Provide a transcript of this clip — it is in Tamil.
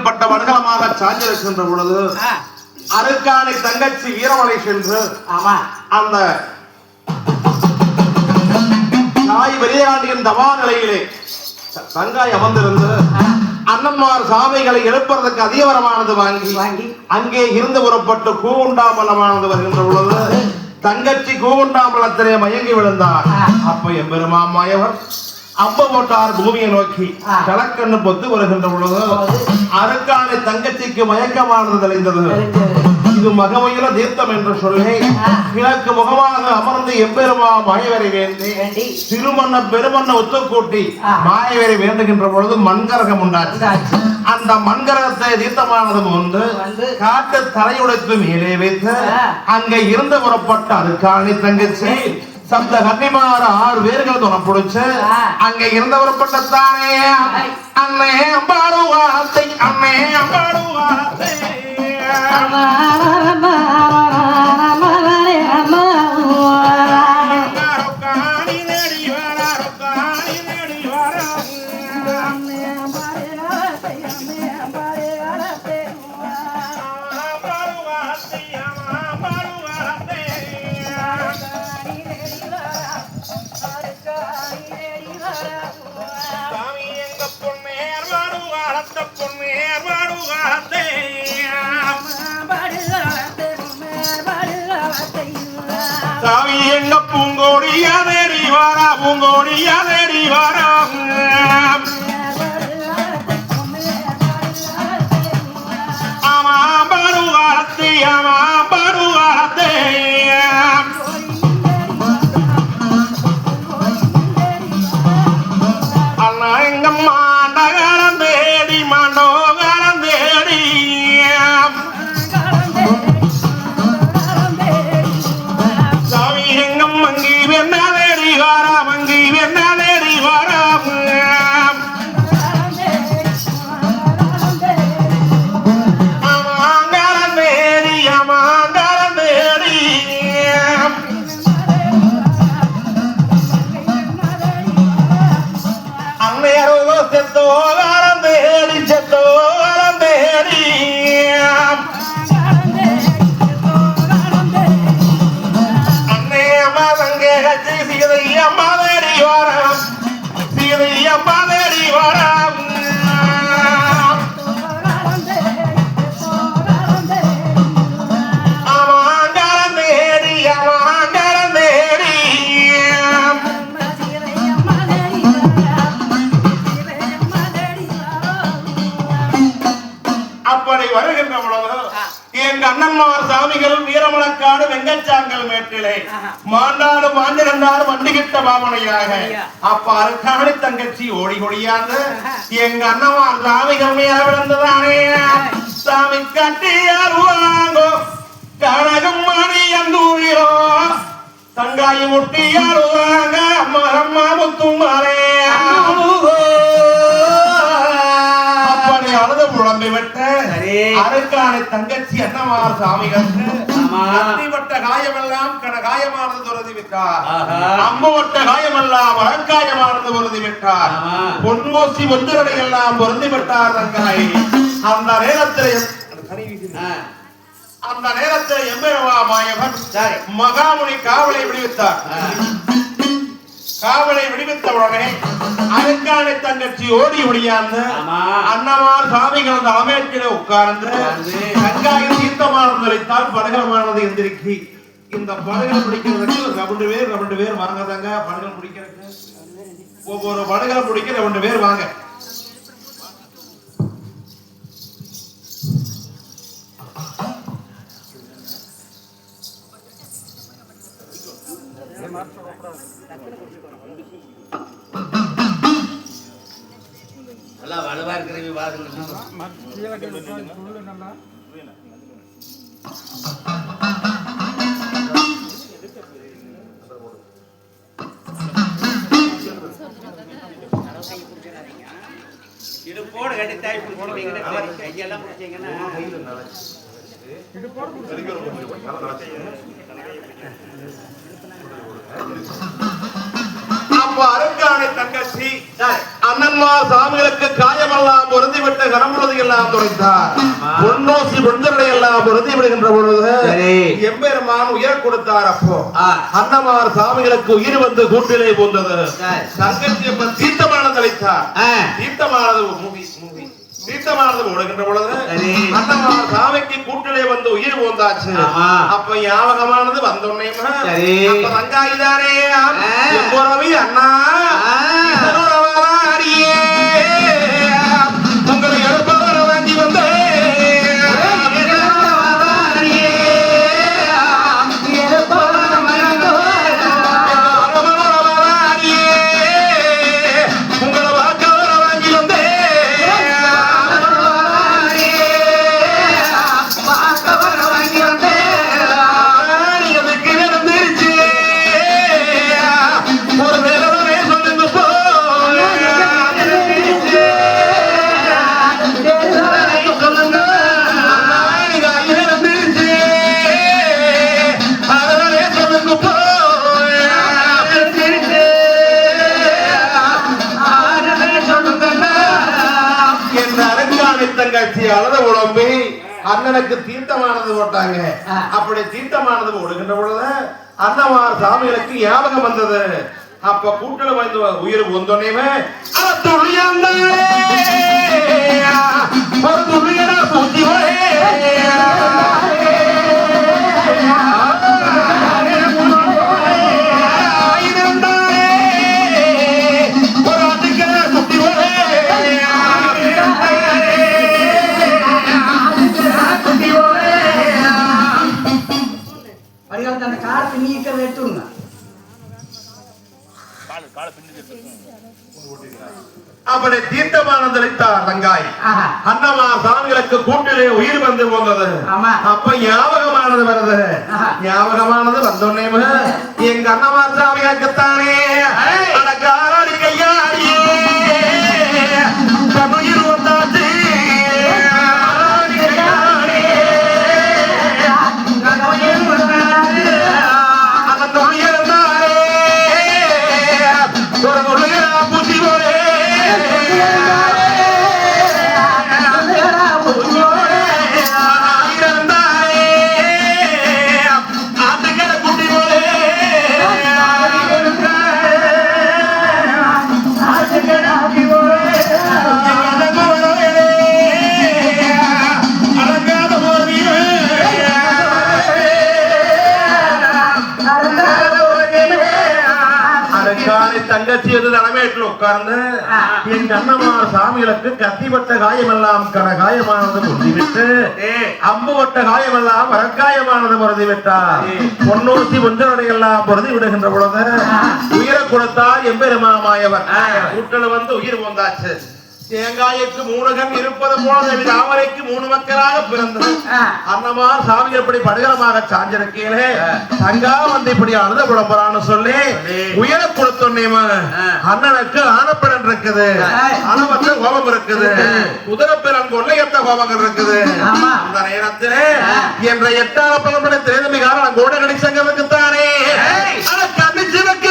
இப்படிப்பட்ட மண்டலமாக சாஞ்சிருக்கின்ற பொழுது அருக்கானை தங்கச்சி வீரமலை சென்று அந்த தாய் வெளியாண்டியின் தவா நிலையிலே தங்காய் அமர்ந்திருந்து அண்ணன்மார் சாமிகளை எழுப்புறதுக்கு அதிகவரமானது வாங்கி அங்கே இருந்து புறப்பட்டு கூண்டாமலமானது வருகின்ற பொழுது தங்கச்சி கூண்டாமலத்திலே மயங்கி விழுந்தார். அப்ப எம்பெருமான் மாயவர் அம்ப போட்டார் பூமியை நோக்கி. கலக்கண்ணு பொத்து வருகின்ற பொழுது அருக்கானை தங்கச்சிக்கு மயக்கமானது தெளிந்தது. இது மகமையில தீர்த்தம் என்று சொல்லி கிழக்கு முகமாக அமர்ந்து எம்பெருமா மாயவரை வேண்டி திருமண்ண பெருமண்ண ஒத்துக்கூட்டி மாயவரை வேண்டுகின்ற பொழுது மண்கரகம் உண்டாச்சு. அந்த மண்கரகத்தை தீர்த்தமானது ஒன்று காட்டு தலையுடைத்து மேலே வைத்து அங்க இருந்து புறப்பட்ட அருக்கானை தங்கச்சி சப்த கன்னிமார் 6 பேர்கள் துணை பிடிச்சு அங்க இருந்தவரப்பட்டத்தானே அண்ணே அம்பாடுவாத்தை அண்ணே அம்பாடுவாத்தை சாமி எங்க பூங்கோடியா தேடி வாரா பூங்கோடியா தேடி வாரா ஆமா பருவாரத்தை ஆமா பருவாரத்தை அண்ணா எங்க மாண்டகாரம் தேடி மாண்டோகாரம் தேடி சாமி எங்க மங்கி வெண்ணா தேடி வாரா மங்கி வெண்ணா தேடி வாரா அமாங்காரம் தேடி அமாங்காரம் தேடி அன்னையரோ செத்தோகாரம் தேடி செத்தோகாரம் தேடி அன்னை அம்மா தங்கே கட்சி சீதை அம்மா தேடி வாராம் சீதை அம்மா தேடி வாராம் அமாங்காரம் தேடி அமாங்காரம் தேடி அப்படி வருகின்ற பொழுது எங்க அண்ணன்மார் சாமிகள் வீரமலக்காடு வெங்கச்சாங்கல் மேட்டிலே மாண்டாடு மாண்டிருந்தார் வண்டிகிட்ட பாவனையாக அப்ப அருக்காணி தங்கச்சி ஓடி கொடியாந்து எங்க அண்ணன்மார் சாமிகள் மேல விழுந்ததானே சாமி கட்டியாருவாங்கோ கனகம் மணி அந்தூரிலோ தங்காயி முட்டியாருவாங்க அம்மா முத்துமாரே அழுது புலம்பி விட்ட அருக்கானை தங்கச்சி அண்ணமார் சாமிகள் அத்திவட்ட காயமெல்லாம் காயமானது துறதி விட்டார். அம்புவட்ட காயமெல்லாம் அறங்காயமானது பொருந்தி விட்டார். பொன்மோசி ஒன்றுகளை எல்லாம் பொருந்தி விட்டார் தங்காய். அந்த நேரத்தில் எம்பெருமா மாயவன் மகாமுனி காவலை விடுவித்தார். காவலை விடுவித்தவுடனே அருக்கானை தங்கச்சி ஓடி ஒடியாந்து அண்ணமார் சாமிகள் அமைப்பில உட்கார்ந்து தங்காயின் தீர்த்தமானது வைத்தால் படகமானது எந்திரிக்கி இந்த படகுகள் பிடிக்கிறதுக்கு 2 பேர் வாங்க தாங்க. படகுகள் பிடிக்கிறதுக்கு ஒவ்வொரு படகுகளை பிடிக்க 2 பேர் வாங்க. எல்லாம் வலுவா இருக்கிறவங்க வாருங்க. இது போடு கட்டித்தாய் பிடிச்சிங்கன்னா கையெல்லாம் பிடிச்சிங்கன்னா அப்ப அருக்கானை தங்கச்சி அண்ணன்மார் சாமிகளுக்கு காயமெல்லாம் பொருந்திவிட்டு கரம்புறதை எல்லாம் துடைத்தார். பொன்னோசி பொஞ்சலை எல்லாம் பொருந்தி விடுகின்ற பொழுது எம்பெருமான் உயர் கொடுத்தார். அப்போ அண்ணன்மார் சாமிகளுக்கு உயிர் வந்து கூட்டிலே போந்தது. தங்கச்சி தீர்த்தமானது அளித்தார். தீர்த்தமானது தீர்த்தமானது ஓடுகின்ற பொழுது அண்ணன்மார் சாமிக்கு கூட்டிலே வந்து உயிர் போந்தாச்சு. அப்ப ஞாபகமானது வந்தோன்னே ரங்காயிதானே அண்ணா உங்களை எழுப்பவர வாங்கி வந்தேன். அழுத உடம்பு அண்ணனுக்கு தீர்த்தமானது போட்டாங்க. அப்படி தீர்த்தமானது ஓடுகின்ற பொழுது அண்ணமார் சாமிகளுக்கு ஞாபகம் வந்தது. அப்ப கூட்டல வந்து உயிர் வந்தோன்னே அப்படி தீர்த்தமானது அளித்தார் தங்காய். அண்ணமார் சாமிகளுக்கு கூட்டிலே உயிர் வந்து போனது. அப்ப ஞாபகமானது வருது. ஞாபகமானது வந்தோன்னே எங்க அண்ணமார் சாமிகளுக்குத்தானே காராடி கையாடியே உயிர் வந்தாச்சு. தங்கச்சி தலைமையில் உட்கார்ந்து என் அண்ணமார் சாமிகளுக்கு கத்திப்பட்ட காயமெல்லாம் காயமானது பொருந்திவிட்டு அம்புவட்ட காயமெல்லாம் வரக்காயமானது பொருந்திவிட்டார். பொன்னூசி ஒன்றரை எல்லாம் பொருந்தி விடுகின்ற பொழுது உயிரை கொடுத்தார் எம்பெருமாமாயவர். கூட்டல வந்து உயிர் போந்தாச்சு. தேங்காய்க்கு 3 கண் இருப்பது போல தாமரைக்கு 3 மக்களாக பிறந்தது. அண்ணமார் சாமி எப்படி படுகரமாக சாஞ்சிருக்கீங்களே தங்கா வந்து இப்படி அழுத புலம்புறான்னு சொல்லி உயர கொடுத்தோன்னே அண்ணனுக்கு ஆனப்படன் இருக்குது, அளவற்ற கோபம் இருக்குது, குதிரப்பிறன் கொள்ளையற்ற கோபங்கள் இருக்குது. அந்த நேரத்திலே என்ற 8ஆம் பலப்படை திரைதமிகாரன் கோடகடி சங்கத்துக்குத்தானே கண்டிச்சிருக்கு